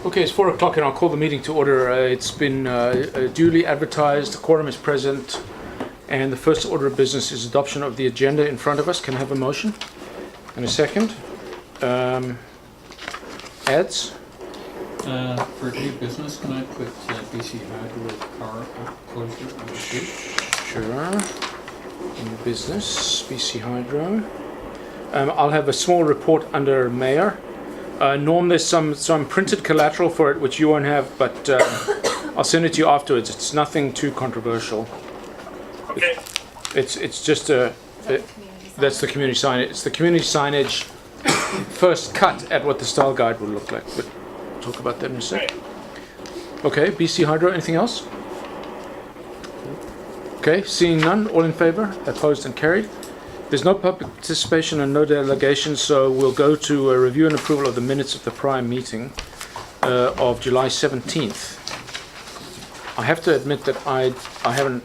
Okay, it's 4 o'clock and I'll call the meeting to order. It's been duly advertised, the quorum is present, and the first order of business is adoption of the agenda in front of us. Can I have a motion? And a second? Ads? For new business, can I put BC Hydro car closure on the street? Sure. New business, BC Hydro. I'll have a small report under Mayor. Norm, there's some printed collateral for it which you won't have, but I'll send it to you afterwards. It's nothing too controversial. Okay. It's just that's the community signage. It's the community signage first cut at what the style guide will look like. But we'll talk about that in a sec. Okay, BC Hydro. Anything else? Okay, seeing none. All in favour? Opposed and carried. There's no public participation and no delegations, so we'll go to a review and approval of the minutes of the prior meeting of July 17th. I have to admit that I haven't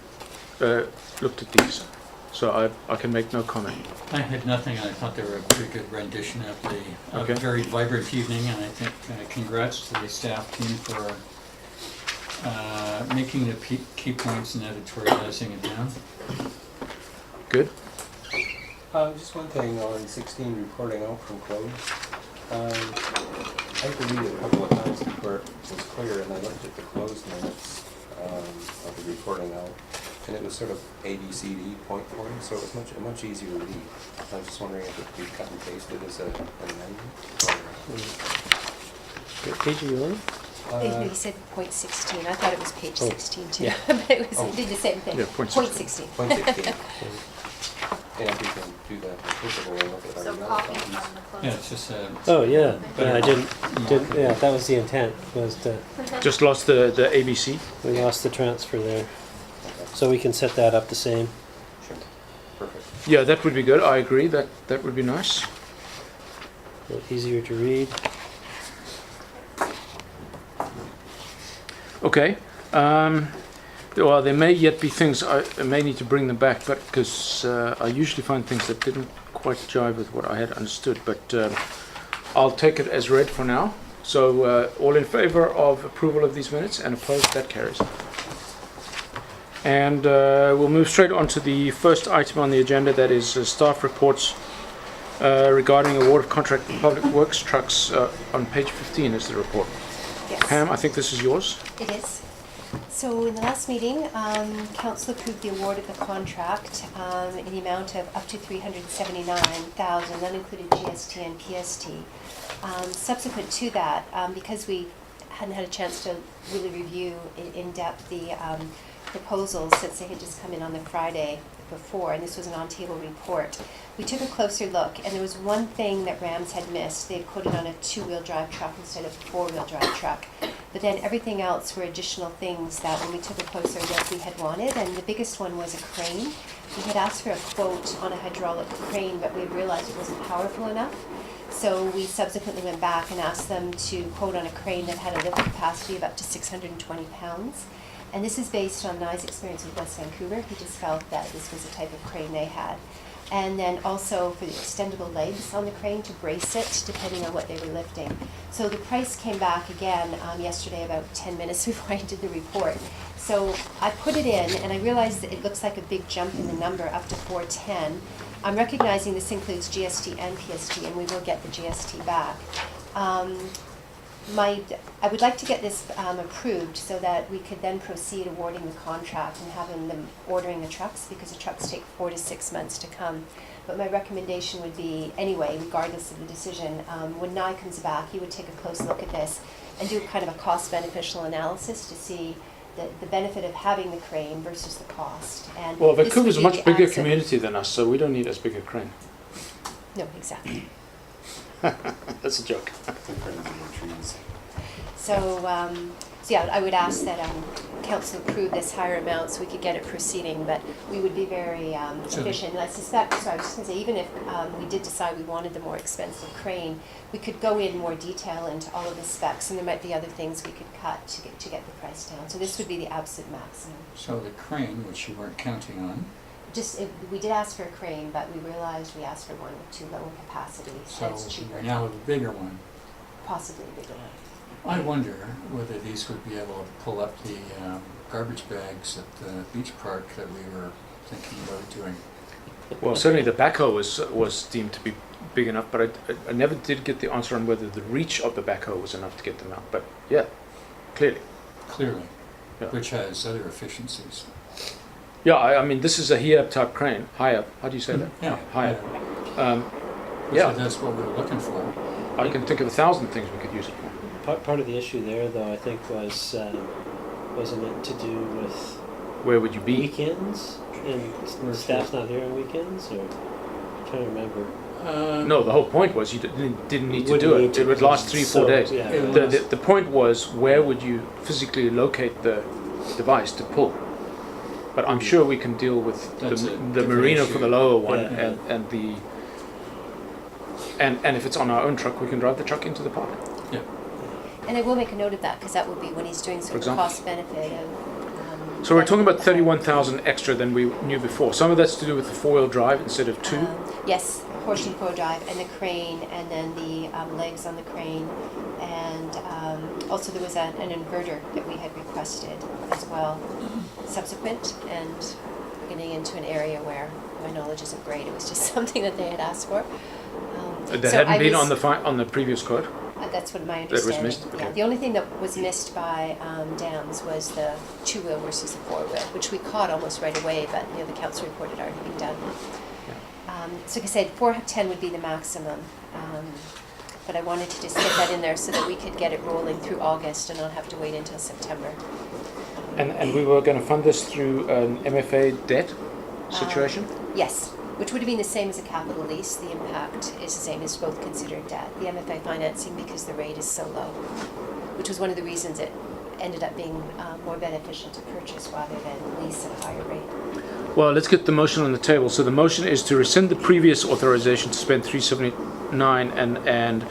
looked at these, so I can make no comment. I had nothing, and I thought they were a pretty good rendition of a very vibrant evening, and I think congrats to the staff team for making the key points and editorializing it down. Good. Just one thing on 16, reporting out from close. I had to read it a couple of times before it was clear, and I looked at the closed minutes of the reporting out, and it was sort of ABCD point form, so it was much easier to read. I was just wondering if it could be cut and pasted as an amendment. What page are you on? He said point 16. I thought it was page 16 too. Yeah. But it was, it did the same thing. Yeah, point 16. Point 16. And if you can do that visible and look at our So email copy copies. from the closed. Yeah, it's just Oh yeah, yeah. I didn't. Yeah, that was the intent. Was to Just lost the ABC. we lost the transfer there, so we can set that up the same. Sure. Perfect. Yeah, that would be good. I agree. That would be nice. A little easier to read. Okay. Well, there may yet be things I may need to bring them back, but because I usually find things that didn't quite jive with what I had understood. But I'll take it as read for now. So all in favour of approval of these minutes and opposed, that carries. And we'll move straight on to the first item on the agenda, that is staff reports regarding award of contract for public works trucks. On page 15 is the report. Yes. Pam, I think this is yours. It is. So in the last meeting, Council approved the award of the contract in the amount of up to $379,000. That included GST and PST. Subsequent to that, because we hadn't had a chance to really review in depth the proposals since they had just come in on the Friday before, and this was an on-table report, we took a closer look, and there was one thing that Rams had missed. They had quoted on a 2-wheel drive truck instead of a 4-wheel drive truck. But then everything else were additional things that when we took a closer look we had wanted, and the biggest one was a crane. We had asked for a quote on a hydraulic crane, but we had realized it wasn't powerful enough. So we subsequently went back and asked them to quote on a crane that had a lift capacity of up to 620 pounds. And this is based on Nye's experience with West Vancouver. He just felt that this was the type of crane they had. And then also for the extendable legs on the crane to brace it depending on what they were lifting. So the price came back again yesterday about 10 minutes before I did the report. So I put it in and I realized that it looks like a big jump in the number up to 410. I'm recognizing this includes GST and PST, and we will get the GST back. I would like to get this approved so that we could then proceed awarding the contract and having them ordering the trucks, because the trucks take 4 to 6 months to come. But my recommendation would be, anyway, regardless of the decision, when Nye comes back, he would take a close look at this and do kind of a cost-beneficial analysis to see the benefit of having the crane versus the cost. And Well, this Vancouver's a would be much the bigger accent- community than us, so we don't need as big a crane. No, exactly. That's a joke. So yeah, I would ask that council approve this higher amount so we could get it proceeding, but we would be very efficient. And I suspect, so I was just going to say, even if we did decide we wanted the more expensive crane, we could go in more detail into all of the specs, and there might be other things we could cut to get the price down. So this would be the absolute maximum. So the crane, which you weren't counting on, We did ask for a crane, but we realized we asked for one with too low a capacity. so It's cheaper. now with a bigger one. possibly a bigger one. I wonder whether these would be able to pull up the garbage bags at the beach park that we were thinking about doing. Well, certainly the backhoe was deemed to be big enough, but I never did get the answer on whether the reach of the backhoe was enough to get them out. But yeah, clearly. Clearly, Yeah. which has other efficiencies. Yeah, I mean, this is a HIAB type crane. HIAB, how do you say that? Yeah. HIAB. Yeah, Yeah, that's what we were looking for. I can think of 1,000 things we could use it for. Part of the issue there, though, I think wasn't it to do with Where would you be? weekends and the staff's not here on weekends, or I'm trying to remember. No, the whole point was you didn't need to Wouldn't do it. need to, It would last 3-4 so, days. yeah. It The point was, where would you physically locate the device to pull? But I'm sure we can deal with That's a the different marina issue. for the lower one, Yeah. and if it's on our own truck, we can drive the truck into the park. Yeah. And I will make a note of that, because that would be when he's doing For sort of example. cost benefit of. So we're talking about 31,000 extra than we knew before. Some of that's to do with the 4-wheel drive instead of 2. Yes, horse and four drive, and the crane, and then the legs on the crane, and also there was an inverter that we had requested as well, subsequent, and getting into an area where my knowledge isn't great. It was just something that they had asked for. That so hadn't I been was- on the previous quote. That's what my That was understanding. missed? Yeah, Okay. the only thing that was missed by Dams was the 2-wheel versus the 4-wheel, which we caught almost right away, but the council report had already been done. So like I said, 410 would be the maximum, but I wanted to just get that in there so that we could get it rolling through August and not have to wait until September. And we were going to fund this through an MFA debt situation? Yes, which would have been the same as a capital lease. The impact is the same as both considered debt. The MFA financing, because the rate is so low, which was one of the reasons it ended up being more beneficial to purchase rather than lease at a higher rate. Well, let's get the motion on the table. So the motion is to rescind the previous authorization to spend 379 and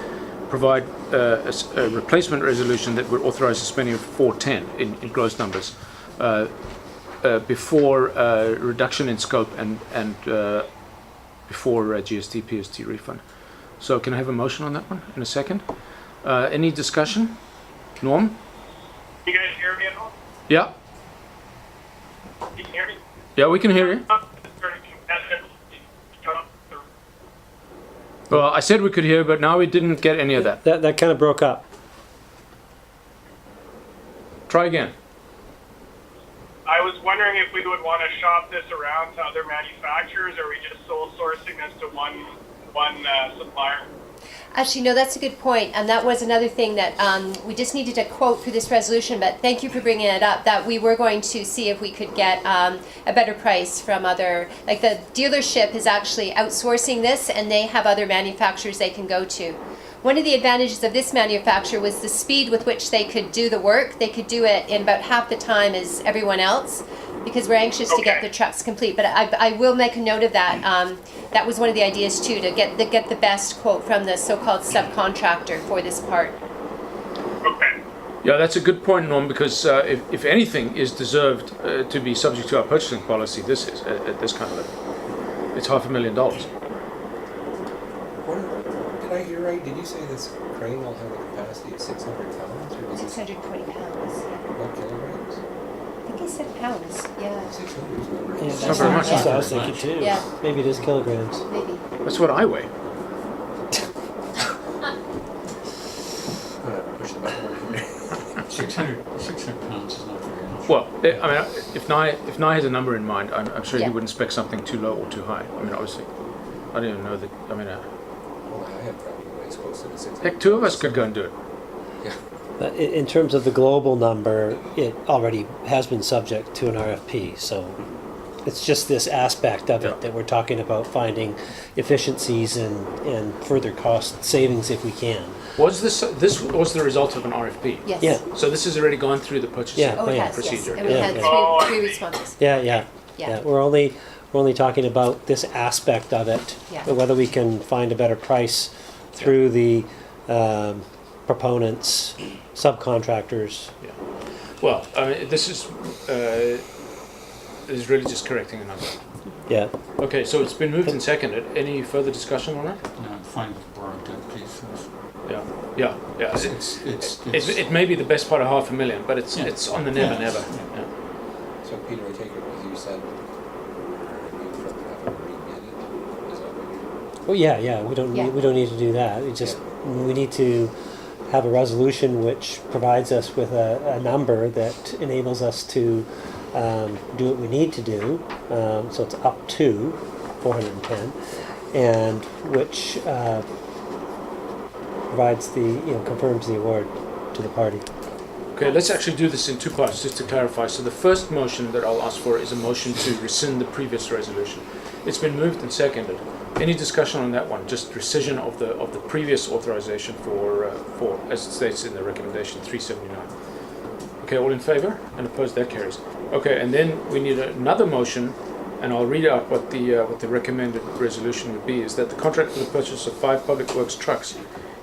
provide a replacement resolution that would authorize the spending of 410 in gross numbers before reduction in scope and before GST PST refund. So can I have a motion on that one in a second? Any discussion? Norm? You guys hear me at all? Yeah? You can hear me? Yeah, we can hear you. Well, I said we could hear, but now we didn't get any of that. That kind of broke up. Try again. I was wondering if we would want to shop this around to other manufacturers, or are we just sole sourcing this to one supplier? Actually, no, that's a good point, and that was another thing that we just needed a quote for this resolution, but thank you for bringing it up, that we were going to see if we could get a better price from other, like the dealership is actually outsourcing this, and they have other manufacturers they can go to. One of the advantages of this manufacturer was the speed with which they could do the work. They could do it in about half the time as everyone else, because we're anxious to get Okay. the trucks complete. But I will make a note of that. That was one of the ideas too, to get the best quote from the so-called subcontractor for this part. Okay. Yeah, that's a good point, Norm, because if anything is deserved to be subject to our purchasing policy, this is at this kind of level. It's $500,000. Did I hear right? Did you say this crane will have a capacity of 600 pounds, or was it 620 pounds. not kilograms? I think he said pounds. Yeah, 600 is not right. Yeah, not that's very much. that's what I was thinking too. Yeah. Maybe it is kilograms. maybe. That's what I weigh. Push the button. 600 pounds is not very much. Well, I mean, if Nye has a number in mind, I'm sure Yeah. he wouldn't spec something too low or too high. I mean, obviously, I don't even know that. I mean, Well, I had probably weighs closer to 600. heck, 2 of us could go and do it. Yeah. But in terms of the global number, it already has been subject to an RFP, so it's just this aspect of Yeah. it that we're talking about, finding efficiencies and further cost savings if we can. Was this was the result of an RFP? Yes. Yeah. So this has already gone through the purchasing Yeah. Oh, it yeah. has, yes. procedure. And we Yeah, had yeah. Oh, I three see. responses. Yeah. Yeah. We're only talking about this aspect of it, Yeah. whether we can find a better price through the proponents, subcontractors. Yeah. Well, I mean, this is really just correcting a number. Yeah. Okay, so it's been moved and seconded. Any further discussion on it? No, I'm fine with borrowing that piece. Yeah. Yeah, yeah. It may be the best part of $500,000, but it's on the never. Yeah. Yeah. So Peter, I take it because you said you have it rebid. Is that what you're? Well, yeah, we don't Yeah. need to do that. We need to have a resolution which provides us with a number that enables us to do what we need to do. So it's up to 410, and which provides confirms the award to the party. Okay, let's actually do this in two parts, just to clarify. So the first motion that I'll ask for is a motion to rescind the previous resolution. It's been moved and seconded. Any discussion on that one? Just rescission of the previous authorization for as it states in the recommendation 379. Okay, all in favor? And opposed? That carries. Okay, and then we need another motion, and I'll read out what the recommended resolution would be. Is that the contract for the purchase of 5 public works trucks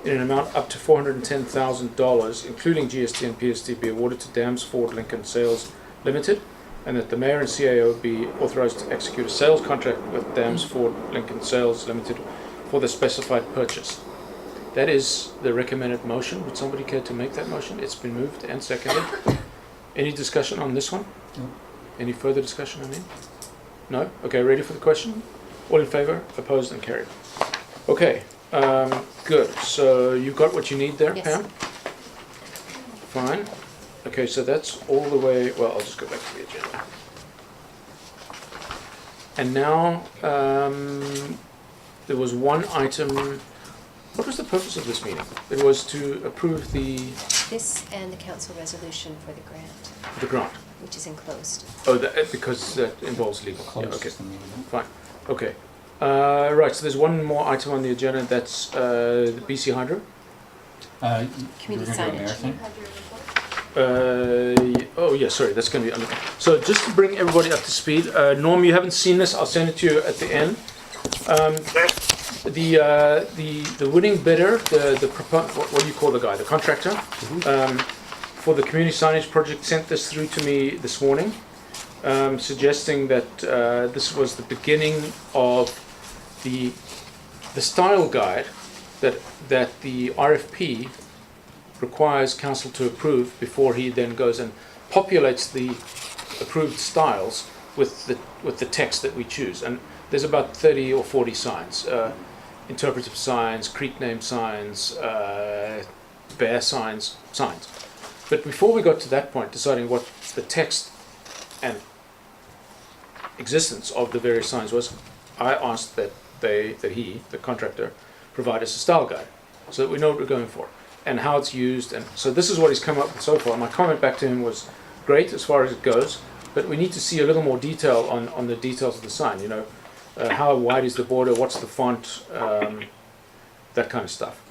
in an amount up to $410,000, including GST and PST, be awarded to Dams Ford Lincoln Sales Limited, and that the mayor and CAO be authorized to execute a sales contract with Dams Ford Lincoln Sales Limited for the specified purchase. That is the recommended motion. Would somebody care to make that motion? It's been moved and seconded. Any discussion on this one? No. Any further discussion on it? No? Okay, ready for the question? All in favor? Opposed and carried. Okay, good. So you got what you need there, Yes. Pam? Fine. Okay, so that's all the way, well, I'll just go back to the agenda. And now, there was one item. What was the purpose of this meeting? It was to approve the This and the council resolution for the grant. which is enclosed. Oh, because that involves legal. Yeah, okay, Close the meeting. fine. Okay. Right, so there's one more item on the agenda. That's the BC Hydro. Community we're gonna do a mayor signage. thing? Oh yeah, sorry, that's going to be under. So just to bring everybody up to speed, Norm, you haven't seen this. I'll send it to you at the end. The winning bidder, what do you call the guy? The contractor, for the community signage project sent this through to me this morning, suggesting that this was the beginning of the style guide that the RFP requires council to approve before he then goes and populates the approved styles with the text that we choose. And there's about 30 or 40 signs, interpretive signs, creek name signs, bear signs. But before we got to that point, deciding what the text and existence of the various signs was, I asked that he, the contractor, provide us a style guide so that we know what we're going for and how it's used. And so this is what he's come up with so far. My comment back to him was great as far as it goes, but we need to see a little more detail on the details of the sign. How wide is the border, what's the font, that kind of stuff.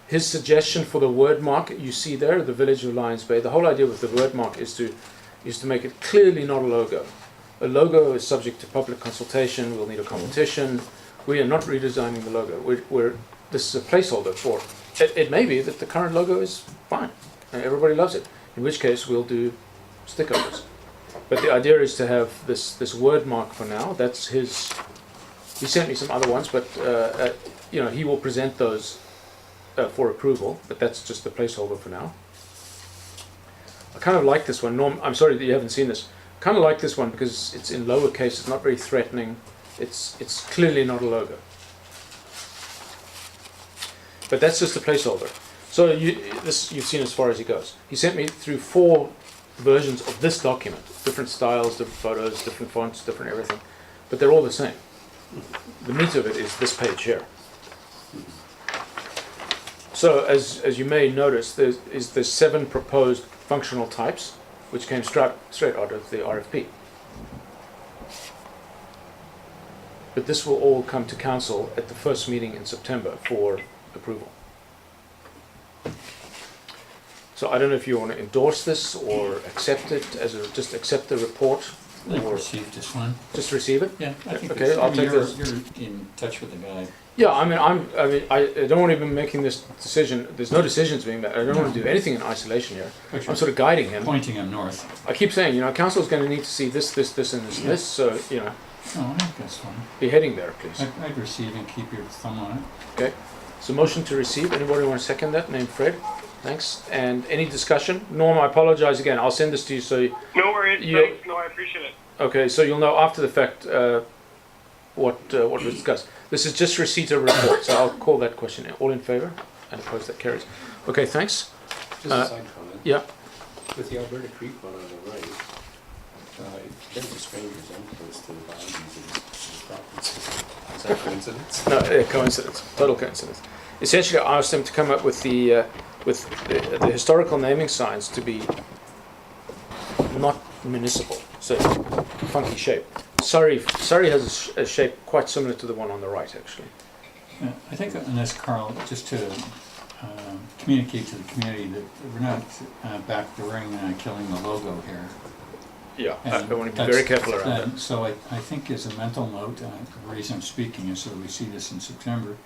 His suggestion for the word mark, you see there, the Village of Lions Bay, the whole idea with the word mark is to make it clearly not a logo. A logo is subject to public consultation, we'll need a competition. We are not redesigning the logo. This is a placeholder for it. It may be that the current logo is fine and everybody loves it, in which case we'll do stickers. But the idea is to have this word mark for now. That's his. He sent me some other ones, but he will present those for approval. But that's just the placeholder for now. I kind of like this one. Norm, I'm sorry that you haven't seen this. I kind of like this one because it's in lowercase. It's not very threatening. It's clearly not a logo. But that's just a placeholder. So you've seen as far as he goes. He sent me through 4 versions of this document, different styles, different photos, different fonts, different everything, but they're all the same. The meat of it is this page here. So as you may notice, there's 7 proposed functional types, which came straight out of the RFP. But this will all come to council at the first meeting in September for approval. So I don't know if you want to endorse this or accept it just accept the report, I or received this one. just receive it. Yeah, I think Okay, I'll take this. You're in touch with the guy. Yeah, I don't want to be making this decision. There's no decisions being made. I don't want to do anything in isolation here. But I'm sort of guiding him. pointing him north. I keep saying, council's going to need to see this, and this, and this. So, Oh, I think that's fine. be heading there, please. I'd receive and keep your thumb on it. Okay. So motion to receive. Anybody want to second that? Name Fred. Thanks. And any discussion? Norm, I apologize again. I'll send this to you so No worries. Thanks. No, I appreciate it. okay, so you'll know after the fact what was discussed. This is just receipt of report, so I'll call that question. All in favour? And opposed, that carries. Okay, thanks. Just a side comment. Yeah. With the Alberta Creek one on the right, it bears a strange resemblance to the boundaries of the properties. Is that coincidence? No, coincidence. Total coincidence. Essentially, I asked them to come up with the historical naming signs to be not municipal, so funky shape. Surrey has a shape quite similar to the one on the right, actually. Yeah, I think on this, Carl, just to communicate to the community that we're not back during killing the logo here. Yeah, I And want to be very careful around that. So I think as a mental note, the reason I'm speaking is so we see this in September,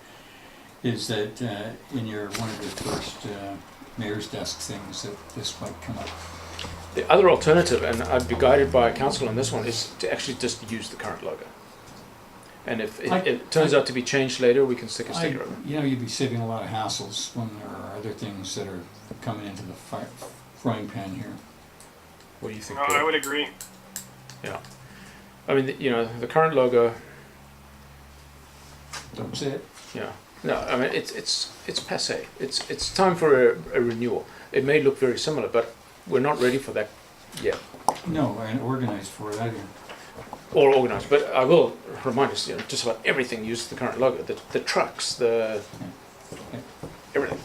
is that in one of your first mayor's desk things that this might come up. The other alternative, and I'd be guided by council on this one, is to actually just use the current logo. And if it turns out to be changed later, we can stick a sticker on it. You'd be saving a lot of hassles when there are other things that are coming into the frying pan here. What do you think, No, Peter? I would agree. Yeah. I mean, the current logo, Don't say it. yeah. No, I mean, it's passé. It's time for a renewal. It may look very similar, but we're not ready for that yet. No, I ain't organized for it either. Or organized, but I will remind us, just about everything uses the current logo. The trucks, everything.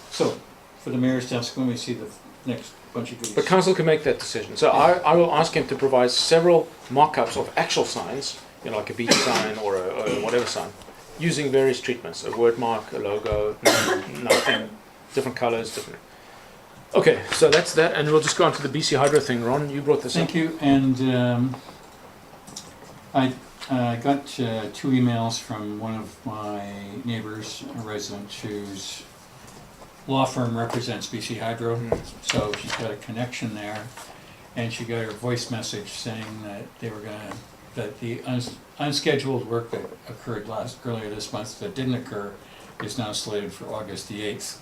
So, for the mayor's desk, when we see the next bunch of goodies. But council can make that decision. So I will ask him to provide several mock-ups of actual signs, like a beach sign or a whatever sign, using various treatments, a word mark, a logo, nothing, different colors, different. Okay, so that's that, and we'll just go on to the BC Hydro thing. Ron, you brought this up. Thank you, and I got 2 emails from one of my neighbors, a resident whose law firm represents BC Hydro, so she's got a connection there, and she got her voice message saying that that the unscheduled work that occurred earlier this month that didn't occur is now slated for August the 8th.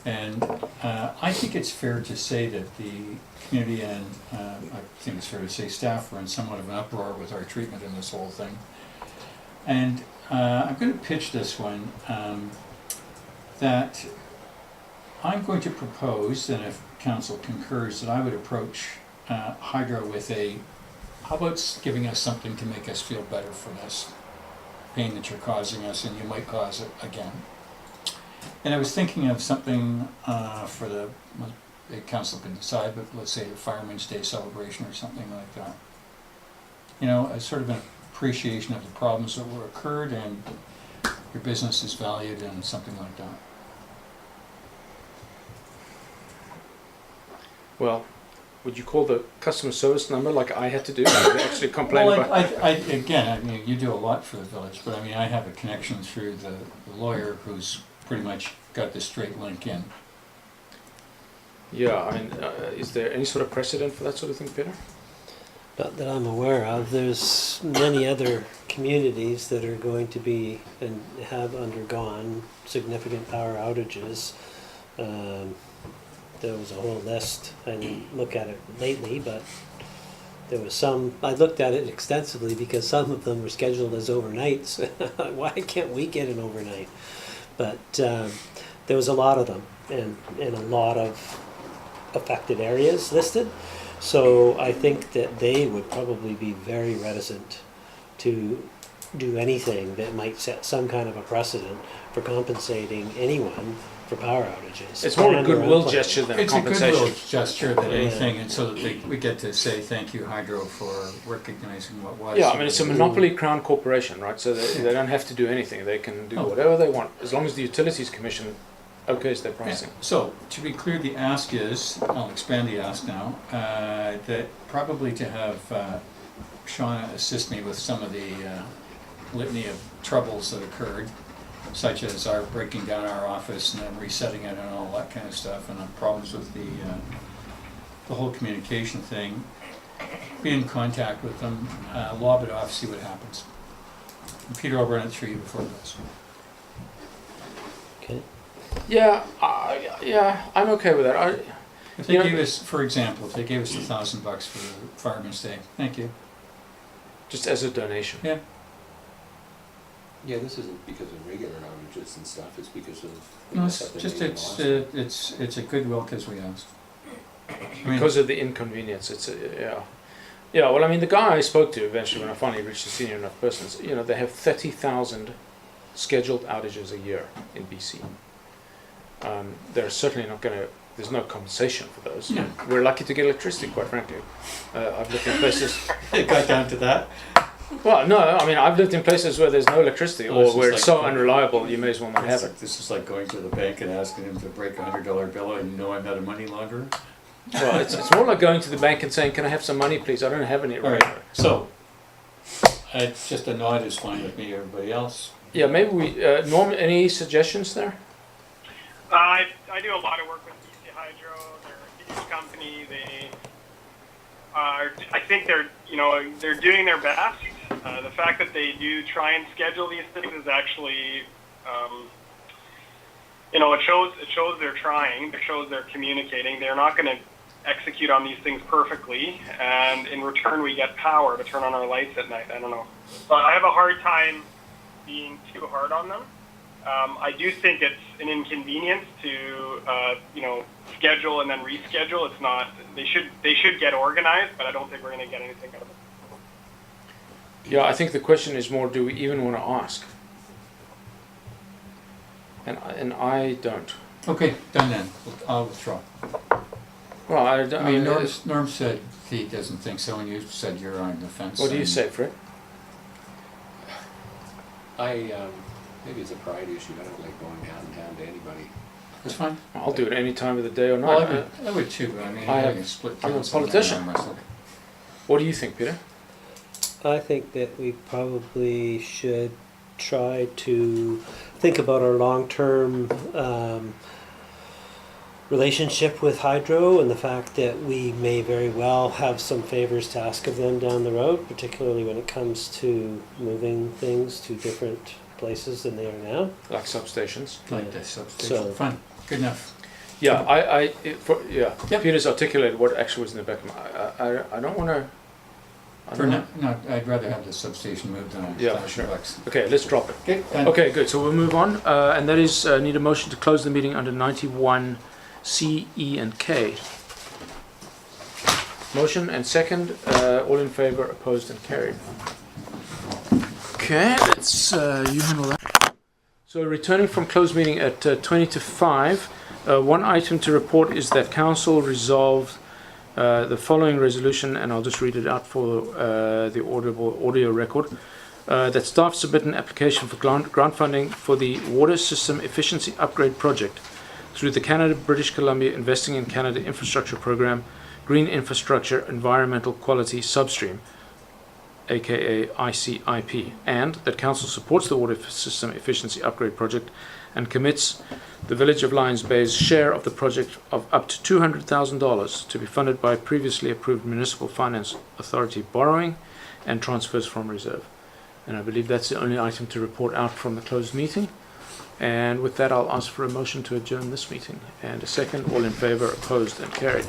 And I think it's fair to say that the community and I think it's fair to say staff were in somewhat of an uproar with our treatment in this whole thing. And I'm going to pitch this one, that I'm going to propose, and if council concurs, that I would approach Hydro with how about giving us something to make us feel better for this pain that you're causing us, and you might cause it again. And I was thinking of something for the council can decide, but let's say a Fireman's Day celebration or something like that. A sort of an appreciation of the problems that were occurred and your business is valued and something like that. Well, would you call the customer service number like I had to do? I actually complain Well, about. again, you do a lot for the village, but I have a connection through the lawyer who's pretty much got the straight link in. Yeah, is there any sort of precedent for that sort of thing, Peter? Not that I'm aware of. There's many other communities that are going to be and have undergone significant power outages. There was a whole list. I didn't look at it lately, but there was some. I looked at it extensively because some of them were scheduled as overnights. Why can't we get an overnight? But there was a lot of them and a lot of affected areas listed. So I think that they would probably be very reticent to do anything that might set some kind of a precedent for compensating anyone for power outages. It's more a Planned or goodwill unplanned. gesture than a It's a compensation. goodwill gesture than anything, and so that we get to say thank you, Hydro, for recognizing what was. Yeah, it's a monopoly crown corporation, right? So they don't have to do anything. They can do whatever they want as long as the Utilities Commission okays their pricing. So, to be clear, the ask is, I'll expand the ask now, that probably to have Shauna assist me with some of the litany of troubles that occurred, such as our breaking down our office and then resetting it and all that kind of stuff, and the problems with the whole communication thing. Be in contact with them, lob it off, see what happens. And Peter, I'll run it through you before this. Okay. Yeah, I'm okay with that. If they You know- gave us, for example, if they gave us $1,000 for Fireman's Day, thank you. Just as a donation. Yeah. Yeah, this isn't because of regular outages and stuff, it's because of. No, stuff it's that just, maybe lost. it's a goodwill because we asked. I mean, Because of the inconvenience, yeah. Well, I mean, the guy I spoke to eventually, when I finally reached a senior enough person, they have 30,000 scheduled outages a year in BC. They're certainly not going to. There's no compensation for those. No. We're lucky to get electricity, quite frankly. I've lived in places. it got down to that. Well, no, I mean, I've lived in places where there's no electricity, Oh, or it's just where it's like- so unreliable, you may as well not have it. This is like going to the bank and asking them to break a $100 bill and you know I'm not a money launderer. Well, it's more like going to the bank and saying, "Can I have some money, please? I don't have any All right right, so, it's just a nod is fine with me, everybody else. Yeah, maybe we. Norm, any suggestions there? I do a lot of work with BC Hydro. They're a huge company. They are. I think they're doing their best. The fact that they do try and schedule these things is actually, it shows they're trying. It shows they're communicating. They're not going to execute on these things perfectly, and in return we get power to turn on our lights at night. I don't know. But I have a hard time being too hard on them. I do think it's an inconvenience to schedule and then reschedule. It's not. They should get organized, but I don't think we're going to get anything out of it. Yeah, I think the question is more: do we even want to ask? And I don't. Okay, done then, I'll withdraw. Well, I mean, Norm said he doesn't think so, and you said you're on the fence. what do you and- say, Fred? Maybe it's a pride issue, I don't like going down to anybody. It's fine. I'll do it any time of the day or night. Well, I would too, but I mean, I I have- can split. I'm a kids and politician. arm wrestle. What do you think, Peter? I think that we probably should try to think about our long-term relationship with Hydro and the fact that we may very well have some favors to ask of them down the road, particularly when it comes to moving things to different places than they are now. Like substations? Like the substation. So- Fine, good enough. Yeah, Yep. Peter's articulated what actually was in the back of my. I don't want to. For now, no, I'd rather have the substation moved than Yeah, $1,000 sure. bucks. Okay, let's drop it. Okay, done. Okay, good. So we'll move on, and that is need a motion to close the meeting under 91C, E, and K. Motion and second. All in favour, opposed, and carried. Okay, let's you handle that. So returning from closed meeting at 20 to 5, one item to report is that council resolved the following resolution, and I'll just read it out for the audio record. That staff submit an application for grant funding for the water system efficiency upgrade project through the Canada-British Columbia Investing in Canada Infrastructure Program, Green Infrastructure Environmental Quality Substream, aka ICIP, and that Council supports the water system efficiency upgrade project and commits the Village of Lions Bay's share of the project of up to $200,000 to be funded by previously approved Municipal Finance Authority borrowing and transfers from reserve. And I believe that's the only item to report out from the closed meeting. And with that, I'll ask for a motion to adjourn this meeting. And a second, all in favour, opposed, and carried.